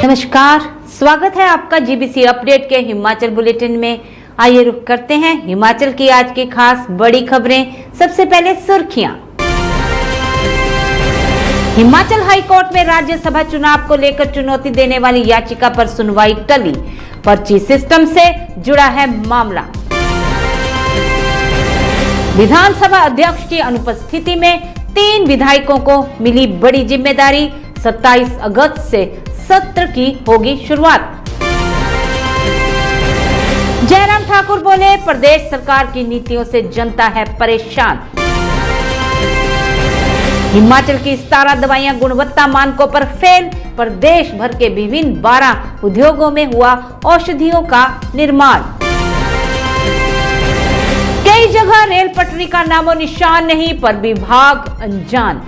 नमस्कार, स्वागत है आपका जीबीसी अपडेट के हिमाचल बुलेटिन में। आइए रुक करते हैं हिमाचल की आज की खास बड़ी खबरें। सबसे पहले सुर्खियां। हिमाचल हाई कोर्ट में राज्यसभा चुनाव को लेकर चुनौती देने वाली याचिका पर सुनवाई टली। पर्ची सिस्टम से जुड़ा है मामला। विधानसभा अध्यक्ष की अनुपस्थिति में 3 विधायकों को मिली बड़ी जिम्मेदारी। 27 अगस्त से सत्र की होगी शुरुआत। जयराम ठाकुर बोले, प्रदेश सरकार की नीतियों से जनता है परेशान। हिमाचल की 17 दवाइयां गुणवत्ता मानकों पर फेल। प्रदेश भर के विभिन्न 12 उद्योगों में हुआ औषधियों का निर्माण। कई जगह रेल पटरी का नामो निशान नहीं, पर विभाग अनजान।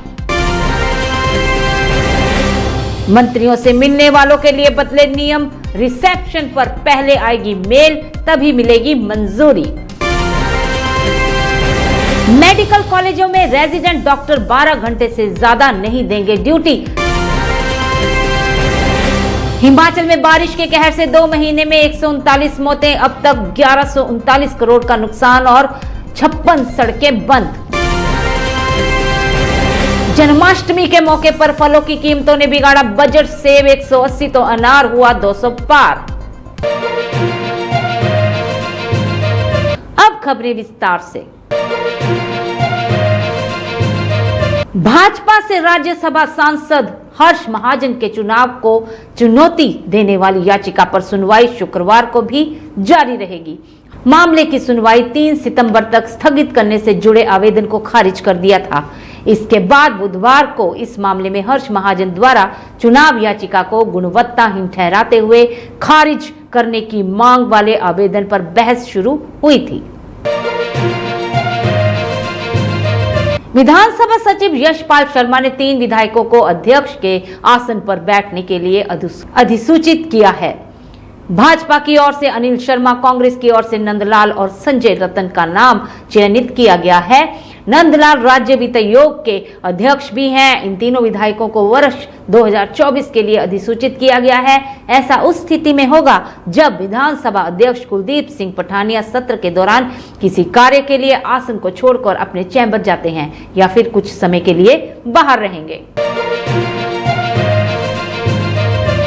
मंत्रियों से मिलने वालों के लिए बदले नियम। रिसेप्शन पर पहले आएगी मेल, तभी मिलेगी मंजूरी। मेडिकल कॉलेजों में रेजिडेंट डॉक्टर 12 घंटे से ज्यादा नहीं देंगे ड्यूटी। हिमाचल में बारिश के कहर से 2 महीने में 139 मौतें। अब तक 1139 करोड़ का नुकसान और 56 सड़कें बंद। जन्माष्टमी के मौके पर फलों की कीमतों ने बिगाड़ा बजट। सेब 180 तो अनार हुआ 200 पार। अब खबरें विस्तार से। भाजपा से राज्यसभा सांसद हर्ष महाजन के चुनाव को चुनौती देने वाली याचिका पर सुनवाई शुक्रवार को भी जारी रहेगी। मामले की सुनवाई 3 सितंबर तक स्थगित करने से जुड़े आवेदन को खारिज कर दिया था। इसके बाद बुधवार को इस मामले में हर्ष महाजन द्वारा चुनाव याचिका को गुणवत्ताहीन ठहराते हुए खारिज करने की मांग वाले आवेदन पर बहस शुरू हुई थी। विधानसभा सचिव यशपाल शर्मा ने 3 विधायकों को अध्यक्ष के आसन पर बैठने के लिए अधिसूचित किया है। भाजपा की ओर से अनिल शर्मा, कांग्रेस की ओर से नंदलाल और संजय रतन का नाम चयनित किया गया है। नंदलाल राज्य वित्त आयोग के अध्यक्ष भी हैं। इन तीनों विधायकों को वर्ष 2024 के लिए अधिसूचित किया गया है। ऐसा उस स्थिति में होगा जब विधानसभा अध्यक्ष कुलदीप सिंह पठानिया सत्र के दौरान किसी कार्य के लिए आसन को छोड़कर अपने चैम्बर जाते हैं या फिर कुछ समय के लिए बाहर रहेंगे।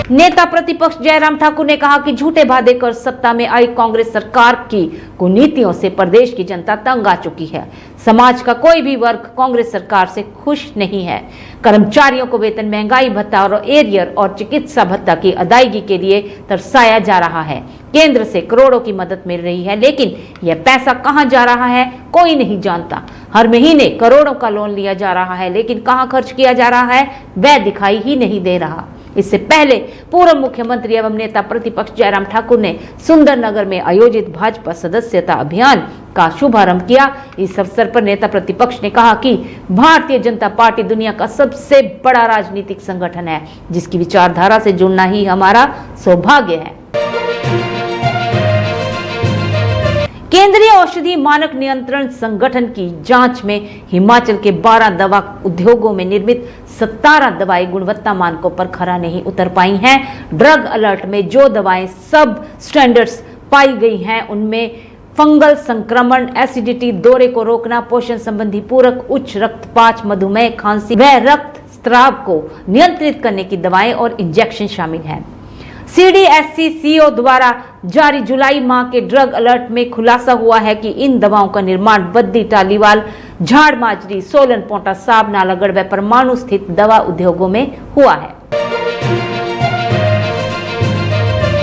नेता प्रतिपक्ष जयराम ठाकुर ने कहा कि झूठे वादे कर सत्ता में आई कांग्रेस सरकार की कुनीतियों से प्रदेश की जनता तंग आ चुकी है। समाज का कोई भी वर्ग कांग्रेस सरकार से खुश नहीं है। कर्मचारियों को वेतन, महंगाई भत्ता और एरियर और चिकित्सा भत्ता की अदायगी के लिए तरसाया जा रहा है। केंद्र से करोड़ों की मदद मिल रही है, लेकिन यह पैसा कहां जा रहा है कोई नहीं जानता। हर महीने करोड़ों का लोन लिया जा रहा है, लेकिन कहां खर्च किया जा रहा है वह दिखाई ही नहीं दे रहा। इससे पहले पूर्व मुख्यमंत्री एवं नेता प्रतिपक्ष जयराम ठाकुर ने सुंदरनगर में आयोजित भाजपा सदस्यता अभियान का शुभारंभ किया। इस अवसर पर नेता प्रतिपक्ष ने कहा कि भारतीय जनता पार्टी दुनिया का सबसे बड़ा राजनीतिक संगठन है, जिसकी विचारधारा से जुड़ना ही हमारा सौभाग्य है। केंद्रीय औषधि मानक नियंत्रण संगठन की जांच में हिमाचल के 12 दवा उद्योगों में निर्मित 17 दवाएं गुणवत्ता मानकों पर खरा नहीं उतर पाई हैं। ड्रग अलर्ट में जो दवाएं सब स्टैंडर्ड्स पाई गई हैं, उनमें फंगल संक्रमण, एसिडिटी, दौरे को रोकना, पोषण संबंधी पूरक, उच्च रक्तपात, मधुमेह, खांसी व रक्त स्राव को नियंत्रित करने की दवाएं और इंजेक्शन शामिल हैं। CDSCCO द्वारा जारी जुलाई माह के ड्रग अलर्ट में खुलासा हुआ है कि इन दवाओं का निर्माण बद्दी, टालीवाल, झाड़ माजरी, सोलन, पोंटा साहब, नालागढ़ व परमाणु स्थित दवा उद्योगों में हुआ है।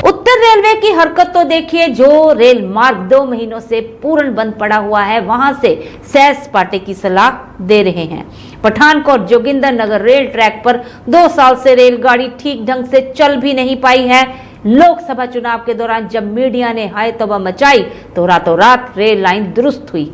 उत्तर रेलवे की हरकत तो देखिए। जो रेल मार्ग 2 महीनों से पूर्ण बंद पड़ा हुआ है, वहां से सैर सपाटे की सलाह दे रहे हैं। पठानकोट जोगिंदर नगर रेल ट्रैक पर 2 साल से रेलगाड़ी ठीक ढंग से चल भी नहीं पाई है। लोकसभा चुनाव के दौरान जब मीडिया ने हाय तौबा मचाई तो रातों रात रेल लाइन दुरुस्त हुई।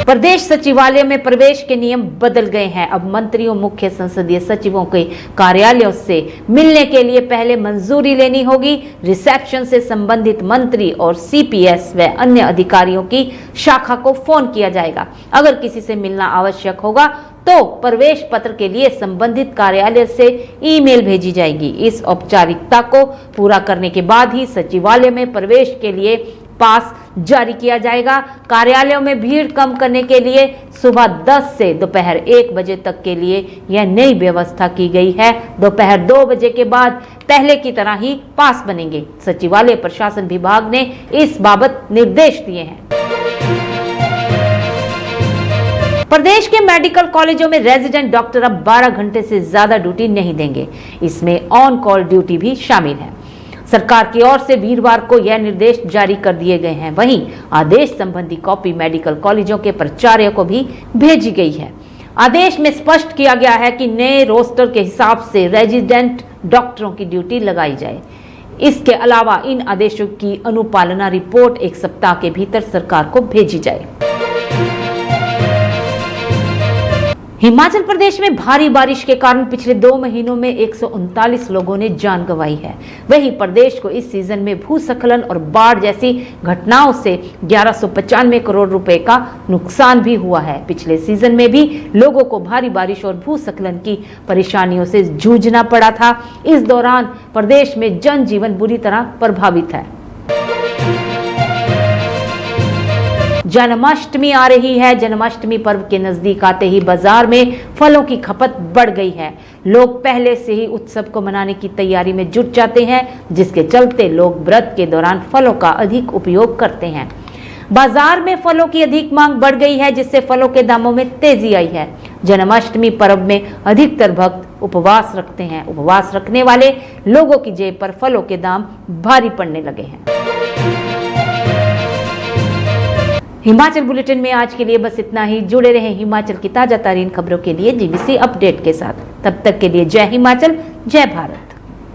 प्रदेश सचिवालय में प्रवेश के नियम बदल गए हैं। अब मंत्रियों, मुख्य संसदीय सचिवों के कार्यालयों से मिलने के लिए पहले मंजूरी लेनी होगी। रिसेप्शन से संबंधित मंत्री और सीपीएस व अन्य अधिकारियों की शाखा को फोन किया जाएगा। अगर किसी से मिलना आवश्यक होगा तो प्रवेश पत्र के लिए संबंधित कार्यालय से ईमेल भेजी जाएगी। इस औपचारिकता को पूरा करने के बाद ही सचिवालय में प्रवेश के लिए पास जारी किया जाएगा। कार्यालयों में भीड़ कम करने के लिए सुबह 10 से दोपहर 1 बजे तक के लिए यह नई व्यवस्था की गई है। दोपहर 2 बजे के बाद पहले की तरह ही पास बनेंगे। सचिवालय प्रशासन विभाग ने इस बाबत निर्देश दिए हैं। प्रदेश के मेडिकल कॉलेजों में रेजिडेंट डॉक्टर अब 12 घंटे से ज्यादा ड्यूटी नहीं देंगे। इसमें ऑन कॉल ड्यूटी भी शामिल है। सरकार की ओर से वीरवार को यह निर्देश जारी कर दिए गए हैं। वहीं आदेश संबंधी कॉपी मेडिकल कॉलेजों के प्राचार्य को भी भेजी गई है। आदेश में स्पष्ट किया गया है कि नए रोस्टर के हिसाब से रेजिडेंट डॉक्टरों की ड्यूटी लगाई जाए। इसके अलावा इन आदेशों की अनुपालना रिपोर्ट 1 सप्ताह के भीतर सरकार को भेजी जाए। हिमाचल प्रदेश में भारी बारिश के कारण पिछले 2 महीनों में 139 लोगों ने जान गंवाई है। वहीं प्रदेश को इस सीजन में भूस्खलन और बाढ़ जैसी घटनाओं से 1195 करोड़ रुपए का नुकसान भी हुआ है। पिछले सीजन में भी लोगों को भारी बारिश और भूस्खलन की परेशानियों से जूझना पड़ा था। इस दौरान प्रदेश में जनजीवन बुरी तरह प्रभावित है। जन्माष्टमी आ रही है। जन्माष्टमी पर्व के नजदीक आते ही बाजार में फलों की खपत बढ़ गई है। लोग पहले से ही उत्सव को मनाने की तैयारी में जुट जाते हैं, जिसके चलते लोग व्रत के दौरान फलों का अधिक उपयोग करते हैं। बाजार में फलों की अधिक मांग बढ़ गई है, जिससे फलों के दामों में तेजी आई है। जन्माष्टमी पर्व में अधिकतर भक्त उपवास रखते हैं। उपवास रखने वाले लोगों की जेब पर फलों के दाम भारी पड़ने लगे हैं। हिमाचल बुलेटिन में आज के लिए बस इतना ही। जुड़े रहें हिमाचल की ताजा तरीन खबरों के लिए जीबीसी अपडेट के साथ। तब तक के लिए जय हिमाचल, जय भारत।